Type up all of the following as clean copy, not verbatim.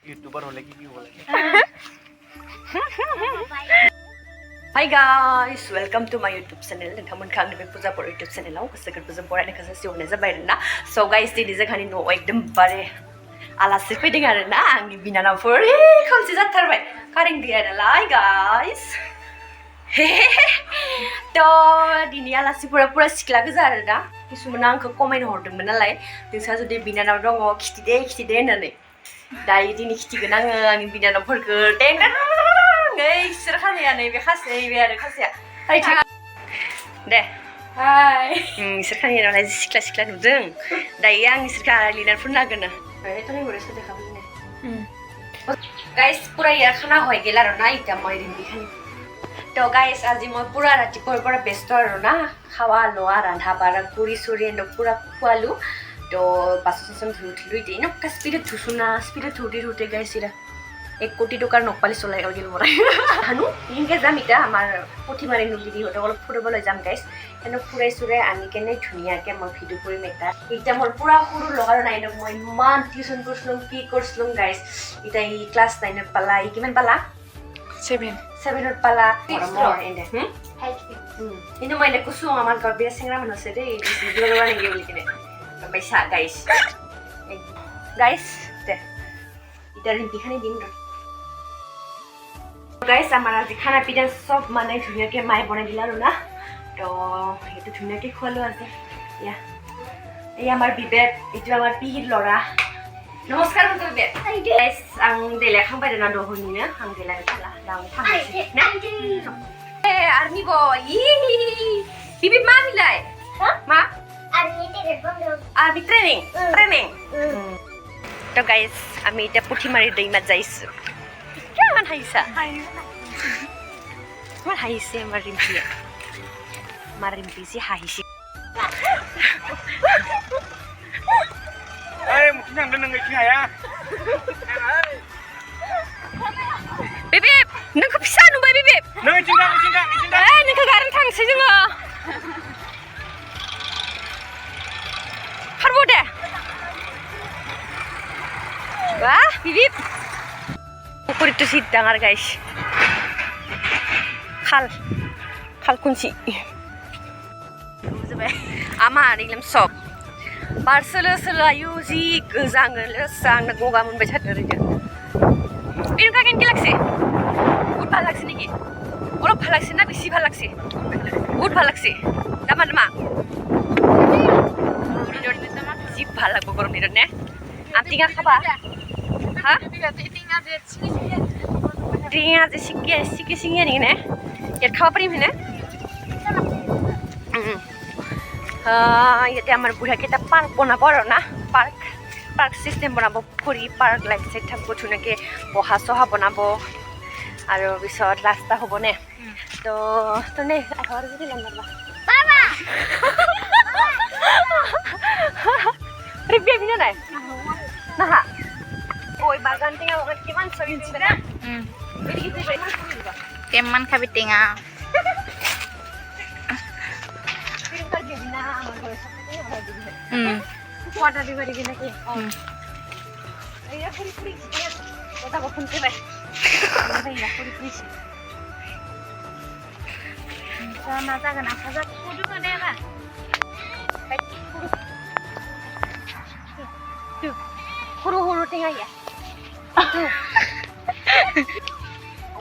YouTuber होले की बोले Hi guys, welcome to my YouTube channel. नोंथांमोनखौ आंनि बे फुजाफोर YouTube channelआव गोसो गोरबोजों बरायनायखौ जासिहरनाय जाबाय आरोना. So guys, दिनै जोंहानि न'आव एकदमबारे आलासि फैदों आरोना आंनि बिनानावफोर. खोमसि जाथारबाय. कारेन्ट गैया नालाय guys. थ' दिनै आलासिफोरा पुरा सिख्ला गोजा आरोना. किसुमाना आंखौ कमेन्ट हरदोंमोन नालाय नोंसा जुदि बिनानाव दङ खिथिदे होननानै. दायो दिनै खिथिगोन आङो आंनि बिनानावफोरखौ इसोर खानाया नैबे खासे नैबे आरो खासेया दे हाय इसोर खानाया नालाय सिख्ला सिख्ला नुदों दायो आं इसोरखौ लिनारफोर नागोन गाइस पूरा यार खाना हो गेला रो ना इटा মই रिम्बी खानी तो गाइस আজি মই पूरा ৰাতিপুৱাৰ পৰা ব্যস্ত আৰু না খাওয়া লোৱা ৰান্ধা বাঢ়া কৰি চৰি এন্ড पूरा খুৱালো তো বাসন ধুই উঠিলো ইতে নকা স্পিডত ধুসুনা স্পিডত ধুতে গাইস ইরা 1 কোটি টাকার নকপালি চলাই গেল মোরা হানু ইনকে যাম ইটা আমার পুঠিমারি নুলিদি হতে অলপ ফুৰিবলৈ যাম গাইস এনে ফুৰাই চুৰে আনি কেনে ধুনিয়াকে মই ভিডিও কৰিম এটা ইটা মোৰ পুৰা সৰু লগাৰ নাই ন মই মান টিউশন কৰিছলম কি কৰিছলম গাইস ইটা ই ক্লাস 9 ত পালা ই কিমান পালা 7 ত পালা মোৰ এনে ইনো মই দেখছো আমাৰ ঘৰ বিয়া সিংৰা মান আছে দে ভিডিও লগাৰ নেকি বুলি কিনে বাইসা গাইস দে ইটা ৰিম্পি খানি দিম ৰ गाइस हमारा आज खाना पीना सब माने धुनिया के माय बना दिला रो ना तो ये तो धुनिया के खोलो आज या ये हमार बिबेट इतो हमार पिहिर लरा नमस्कार तो बिबेट गाइस आं देला खांबाय ना दहनिनो आं देला खाला दां थांसै ना ए आर्मी बॉय बिबि मा मिलाय मा आर्मी ट्रेनिंग तो गाइस आमी इटा पुठिमारी दैमा जाइसु Kan haisa. Mar haise marimpi si haisi. Eh mungkin yang deneng iki ya. Bebek, nang bisa nu bay bebek. Nang cinggang. Nang ka garan thangse जोङो. Harbo deh. Wah, bibip. Puri tu sidang ar guys. Khal kunci. Ama arilem sob. Barselo ayu ji gozang lesang na goga mun baca darinya. Ini kagen galaksi. Good galaksi niki. Orang galaksi na bisi galaksi. Good galaksi. Dama. Si balak bogorom nidot ne. Amtinga khaba. Ha? Tinga je sikki nih ne. Ya khawa pari mene. Ya te amar buঢ়া কেটা park বনাব আৰু না park system বনাব পুখুৰী park like side থাকবো ধুনীয়াকে বহা চহা বনাব আৰু পিছত ৰাস্তা হ'ব নে তো তনে আখাৰ যদি লম্বা বাবা ৰিপে বিনা নাই নাহা ওই বাগান টিঙা ওখানে কিমান সরি দিবে না এদিকে দিবে কেমন খাবি টিঙা ফিল্টার দিবি না আমার ঘরে সাথে ওরা দিবি ওয়াটার দিবি দিবি নাকি এইয়া ফুরি ওটা কখন দিবে এইয়া ফুরি না জায়গা না সাজা কুদু না দেবা huru tinggal ya.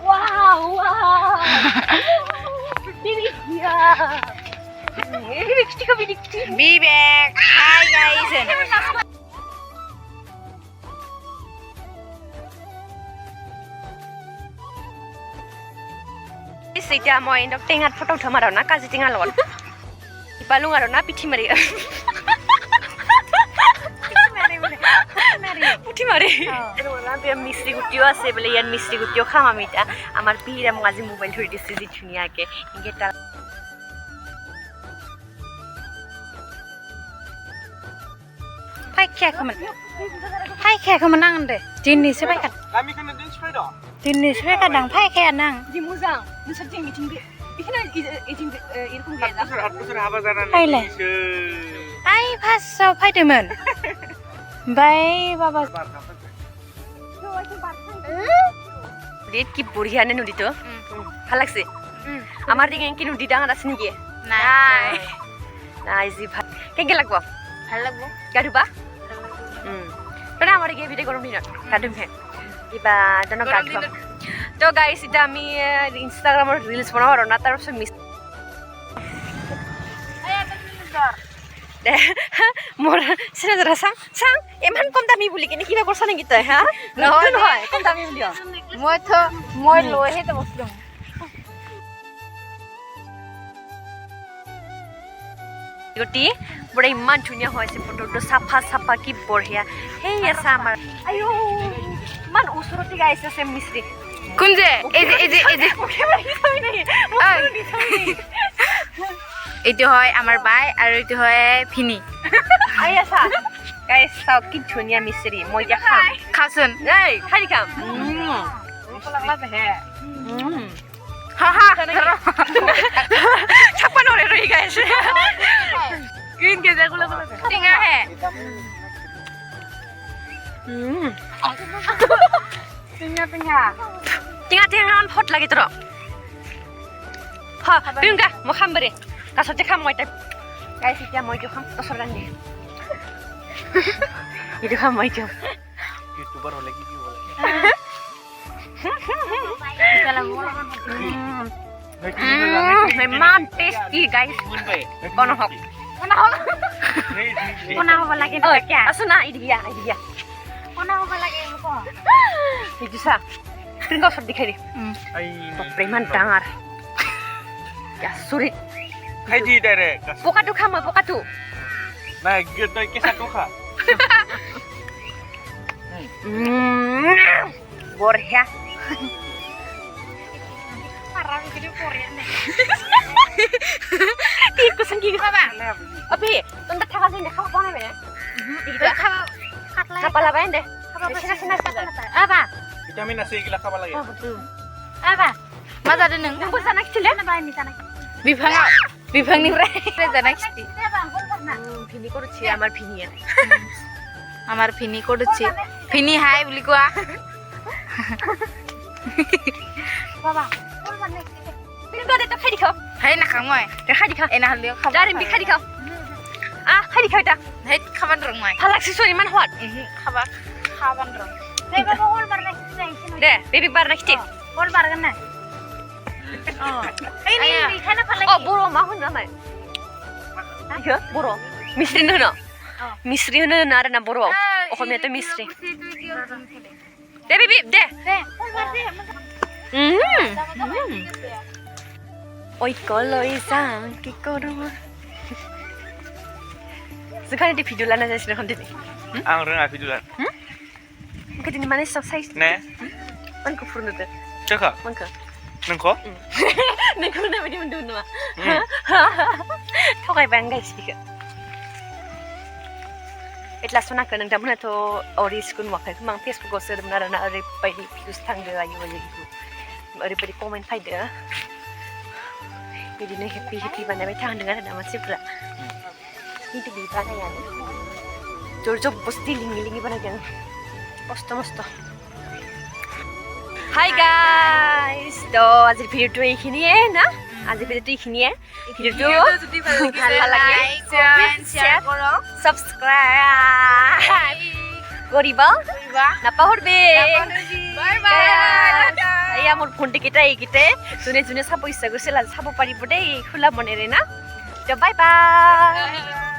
Wow. Ini dia. Ini kita Bibek. Hi guys. Sejak mau indok tengah foto sama Rona kasih tinggal lor. Ipalung Rona pichimari. পুঠিমারি বিয়া মিস্ত্রি গুটিও আছে বলে ইয়ার মিস্ত্রি গুটিও খাম আমি এটা আমার পিহিরা মোক আজি মোবাইল ধৰি দিছে যে ধুনীয়াকে ইনকে তাৰ Hai khe kamu nang deh jenis apa kan Kami kena din spray dah. jenis apa kadang hai khe nang di muzang nusap tinggi ikhna izin irokom gaya Hapusur haba jaran. Hai le ai pas so phai demen bai baba red কি বঢ়িয়া নে নদীটো ভাল লাগছে আমার দিকে কি নদী ডাঙৰ আছে নেকি নাই নাই জি ভাল কেঙ্গে লাগব ভাল লাগব গা ধুবা তনে আমার দিকে ভিডিও গরম দিনত গা ধুমহে কিবা জানো গা ধুবা তো গাইস এটা আমি ইনস্টাগ্ৰামৰ ৰিলস বনাব আৰু না তাৰ পিছত মিছ মোৰ চিনা জৰা চাং ইমান কম দামী বুলি কিনে কিবা কৰছ নেকি তই হা নহয় কম দামী বুলি মই লৈহে যাব বস্তু গটি বড় ইমান ধুনীয়া হৈছে ফটোটো সাফা সাফা কি বঢ়িয়া হেই আছে আমাৰ আয়ো মান ওচৰতে গাইছে আছে মিস্ত্ৰী কোন যে এই যে এইটো হয় আমাৰ বাই আৰু এইটো হয় ফিনি আই আছা গাইছ চাও কি ধুনীয়া মিস্ত্ৰী মই এতিয়া খাম খাচোন এই খাই খাম ছাপা নৰে ৰহি গাইছে গ্ৰীণ কে যে গুলা টিঙা হে টিঙা ফট লাগে তোৰ হা পিংগা মই খাম বৰে কাছতে খাম মই গাইছ এতিয়া মই খাম ওচৰত আনি এইটো খাম মই ইউটিউবাৰ হলে কি হ'ব ইমান টেষ্টি গাইছ কোন হক কোনা হ'ব লাগে আছো না ইদিয়া কোনা হ'ব লাগে এইটো চা পিংগা ওচৰত দেখাই দি বাপৰে ইমান ডাঙৰ আচৰিত খাই দি ডাইৰেক্ট পকাটো খাম মই পকাটো নাই তই কেঁচাটো খা বঢ়িয়া কি কৈছে কি খাবা আপি তোমরা থাকা যাই না খাওয়া পাও না বেনে খাবা লাবাই দে চিনা আবা ভিটামিন আছে এইগিলা খাব লাগে আবা মাজাদে নং নং জানা কিছিলে বিভাংনিफ्राय জানা কিছি ভিনি করছি আমার ভিনিয়া আমাৰ ফিনি কৰিছি ফিনি হাই বুলি কোৱা বাবা কোন মানে পিংগা দে তো খাই দিখাও হাই না খাম মই খাই দিখা এনা হলিও খাব জারিম বি খাই দিখাও খাই দিখাও এটা হাই খাবান ৰং মই ভাল লাগছে সৰি মান হট খাবান ৰং এই বাবা হল বার নাকি যাইছে দে বেবি বার রাখতে হল বার গন না এই নি খানা ভাল লাগে বড় মা হন না ইহ বড় মিস্ত্রি ন মিস্ত্রি ন না না বড় অসমীয়া তো মিস্ত্রি দে বেবি দে হল বার দে ওই কলই যাম কি করো সেখানে দি ভিডিও লানা যাইছিল এখন দিদি আং रोङा ভিডিও লান গদিনি মানে সব সাইজ নে মানকো ফুরনতে চখা মানকো नोंखौ नोंखौ नाबायदि मोनदों नामा थगायबाय आं गाइसनिखौ एटलास नाखौ नोंथांमोनाथ' रिल्सखौ नुवाखै खोमा आं फेसबुकाव सोदोंमोन आरोना ओरैबायदि भिउस थांदो आयु ओरैबायदि कमेन्ट फैदो बिदिनो हेपि बानायबाय थांदों आरोना मानसिफ्रा खिन्थु बे बानायानो जबरदस्ति लिङि बानायदों मस्त हाय गाइस तो আজিৰ ভিডিওটো এইখিনিয়ে না আজিৰ ভিডিওটো এইখিনিয়ে ভিডিওটো যদি ভাল লাগে কমেন্ট শেয়াৰ কৰক সাবস্ক্ৰাইব কৰিবা নাপাহৰবে বাই বাই এয়া মোৰ ফোনটো কেইটা এইকেইটাই যোনে চাব ইচ্ছা কৰিছিল চাব পাৰিব দেই খোলা মনেৰে না তো বাই বাই